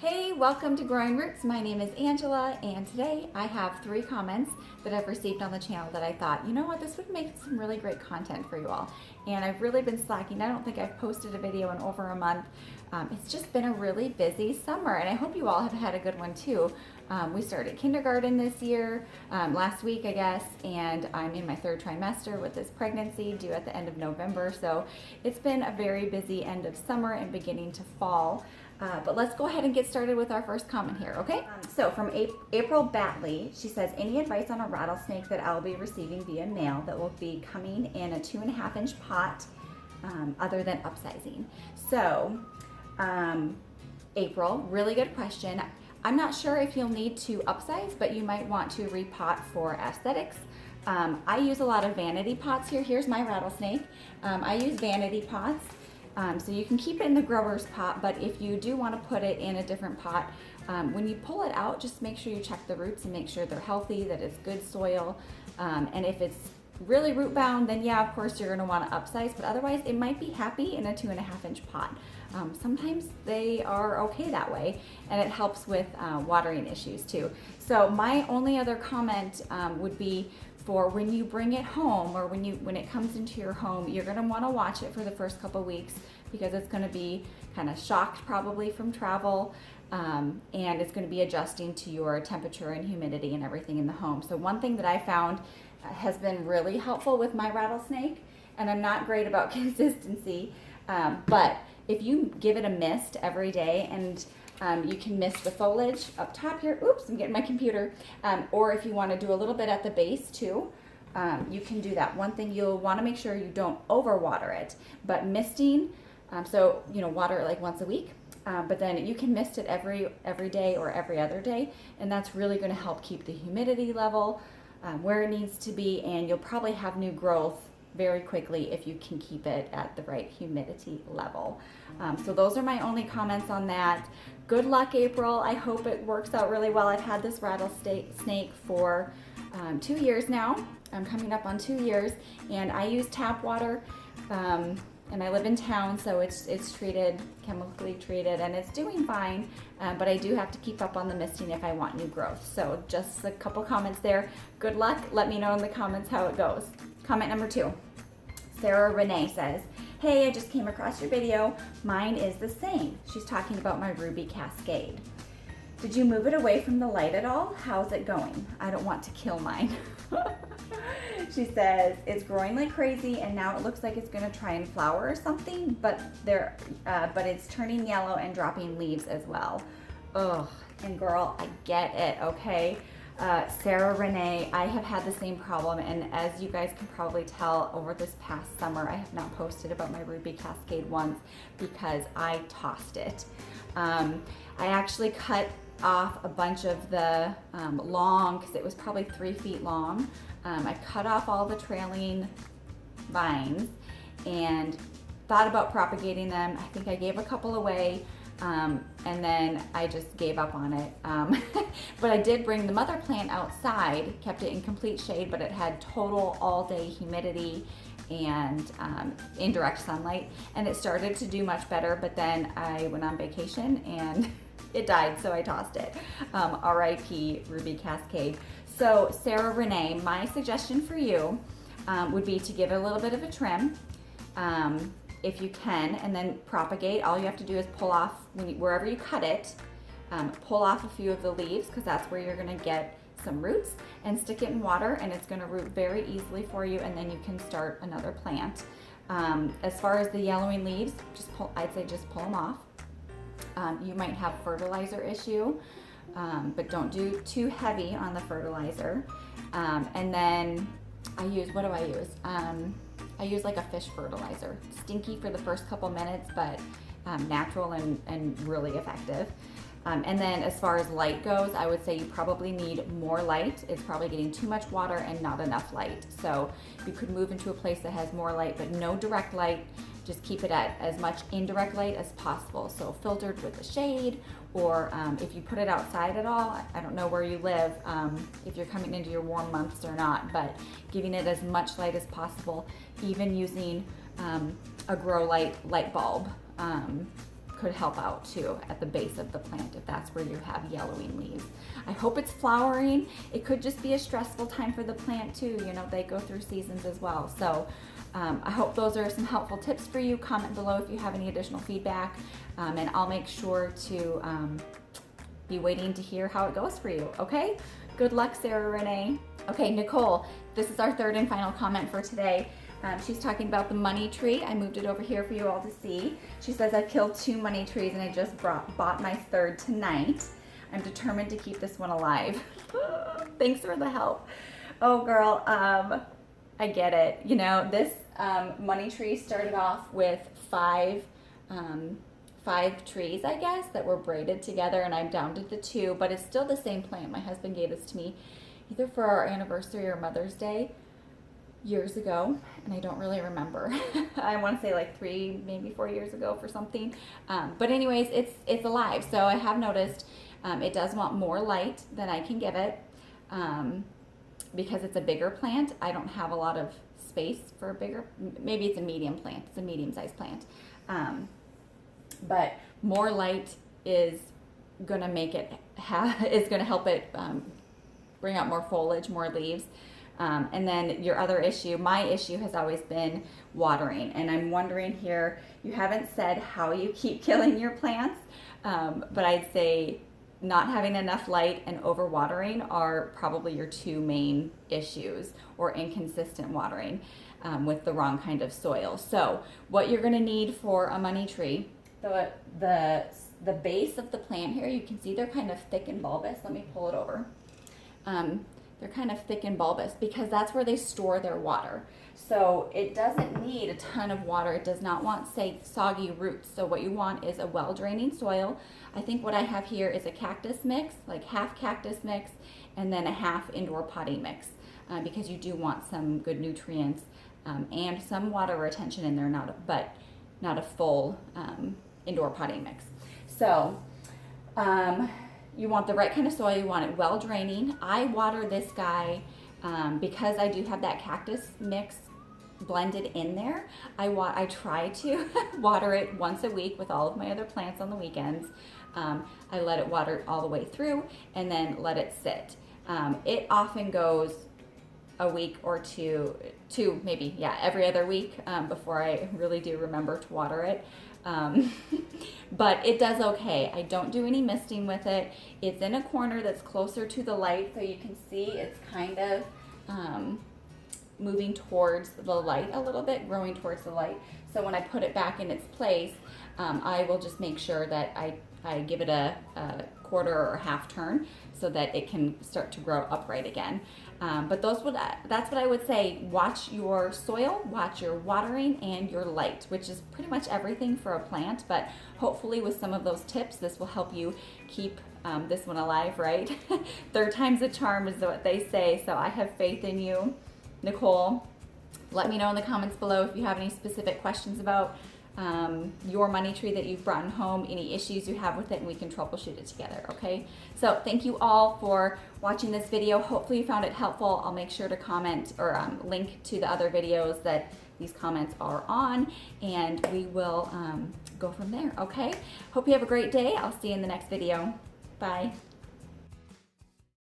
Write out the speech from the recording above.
Hey, welcome to Growing Roots. My name is Angela, and today I have 3 comments that I've received on the channel that I thought, you know what, this would make some really great content for you all. And I've really been slacking. I don't think I've posted a video in over a month. It's just been a really busy summer, and I hope you all have had a good one too. We started kindergarten this year, last week I guess, and I'm in my 3rd trimester with this pregnancy due at the end of November. So it's been a very busy end of summer and beginning to fall. But let's go ahead and get started with our first comment here, okay? So from April Batley, she says, any advice on a rattlesnake that I'll be receiving via mail that will be coming in a 2.5-inch pot, other than upsizing? So, April, really good question. I'm not sure if you'll need to upsize, but you might want to repot for aesthetics. I use a lot of vanity pots here. Here's my rattlesnake. I use vanity pots. So you can keep it in the grower's pot, but if you do want to put it in a different pot, when you pull it out, just make sure you check the roots and make sure they're healthy, that it's good soil. And if it's really root bound, then yeah, of course you're going to want to upsize, but otherwise it might be happy in a 2.5-inch pot. Sometimes they are okay that way, and it helps with watering issues too. So my only other comment would be, for when you bring it home, or when it comes into your home, you're going to want to watch it for the first couple weeks, because it's going to be kind of shocked probably from travel, and it's going to be adjusting to your temperature and humidity and everything in the home. So one thing that I found has been really helpful with my rattlesnake, and I'm not great about consistency, but if you give it a mist every day, and you can mist the foliage up top here. Oops, I'm getting my computer. Or if you want to do a little bit at the base too, you can do that. One thing, you'll want to make sure you don't overwater it, but misting, so water it like once a week, but then you can mist it every day or every other day, and that's really going to help keep the humidity level where it needs to be, and you'll probably have new growth very quickly if you can keep it at the right humidity level. So those are my only comments on that. Good luck, April. I hope it works out really well. I've had this rattlesnake for 2 years now. I'm coming up on 2 years, and I use tap water, and I live in town, so it's treated, chemically treated, and it's doing fine, but I do have to keep up on the misting if I want new growth. So just a couple comments there. Good luck. Let me know in the comments how it goes. Comment number 2. Sara Renee says, hey, I just came across your video. Mine is the same. She's talking about my ruby Cascade. Did you move it away from the light at all? How's it going? I don't want to kill mine. She says, it's growing like crazy, and now it looks like it's going to try and flower or something, but it's turning yellow and dropping leaves as well. Ugh, and girl, I get it, okay? Sara Renee, I have had the same problem, and as you guys can probably tell, over this past summer I have not posted about my ruby Cascade once because I tossed it. I actually cut off a bunch of the long, because it was probably 3 feet long. I cut off all the trailing vines and thought about propagating them. I think I gave a couple away. And then I just gave up on it. But I did bring the mother plant outside, kept it in complete shade, but it had total all-day humidity and indirect sunlight, and it started to do much better, but then I went on vacation and it died, so I tossed it. R.I.P. Ruby Cascade. So Sara Renee, my suggestion for you would be to give it a little bit of a trim. If you can, and then propagate. All you have to do is pull off, wherever you cut it, pull off a few of the leaves, because that's where you're going to get some roots, and stick it in water, and it's going to root very easily for you, and then you can start another plant. As far as the yellowing leaves, I'd say just pull them off. You might have fertilizer issue, but don't do too heavy on the fertilizer. And then what do I use? I use like a fish fertilizer. Stinky for the first couple minutes, but natural and really effective. And then as far as light goes, I would say you probably need more light. It's probably getting too much water and not enough light. So you could move into a place that has more light, but no direct light. Just keep it at as much indirect light as possible. So filtered with the shade, or if you put it outside at all, I don't know where you live, if you're coming into your warm months or not, but giving it as much light as possible, even using a grow light bulb could help out too at the base of the plant if that's where you have yellowing leaves. I hope it's flowering. It could just be a stressful time for the plant too. You know, they go through seasons as well. So I hope those are some helpful tips for you. Comment below if you have any additional feedback, and I'll make sure to be waiting to hear how it goes for you, okay? Good luck, Sara, Renee. Okay, Nicolle, this is our third and final comment for today. She's talking about the money tree. I moved it over here for you all to see. She says, I killed 2 money trees and I just bought my third tonight. I'm determined to keep this one alive. Thanks for the help. Oh, girl, I get it. You know, this money tree started off with 5 trees, I guess, that were braided together, and I'm down to the 2, but it's still the same plant. My husband gave this to me either for our anniversary or Mother's Day years ago, and I don't really remember. I want to say like 3, maybe 4 years ago for something. But anyways, it's alive. So I have noticed it does want more light than I can give it. Because it's a bigger plant, I don't have a lot of space for a bigger, maybe it's a medium plant. It's a medium-sized plant. But more light is gonna make it is gonna help it bring out more foliage, more leaves. And then your other issue, my issue has always been watering. And I'm wondering here, you haven't said how you keep killing your plants, but I'd say not having enough light and overwatering are probably your 2 main issues, or inconsistent watering with the wrong kind of soil. So what you're gonna need for a money tree, the base of the plant here, you can see they're kind of thick and bulbous. Let me pull it over. They're kind of thick and bulbous because that's where they store their water. So it doesn't need a ton of water. It does not want, say, soggy roots. So what you want is a well-draining soil. I think what I have here is a cactus mix, like half cactus mix, and then a half indoor potting mix, because you do want some good nutrients and some water retention in there, but not a full indoor potting mix. So you want the right kind of soil. You want it well draining. I water this guy because I do have that cactus mix blended in there. I try to water it once a week with all of my other plants on the weekends. I let it water all the way through and then let it sit. It often goes a week or two, maybe, yeah, every other week before I really do remember to water it. But it does okay. I don't do any misting with it. It's in a corner that's closer to the light, so you can see it's kind of moving towards the light a little bit, growing towards the light. So when I put it back in its place, I will just make sure that I give it a quarter or half turn so that it can start to grow upright again. But that's what I would say. Watch your soil, watch your watering, and your light, which is pretty much everything for a plant. But hopefully with some of those tips, this will help you keep this one alive, right? 3rd time's a charm is what they say. So I have faith in you, Nicolle. Let me know in the comments below if you have any specific questions about your money tree that you've brought home, any issues you have with it, and we can troubleshoot it together, okay? So thank you all for watching this video. Hopefully you found it helpful. I'll make sure to comment or link to the other videos that these comments are on, and we will go from there, okay? Hope you have a great day. I'll see you in the next video. Bye.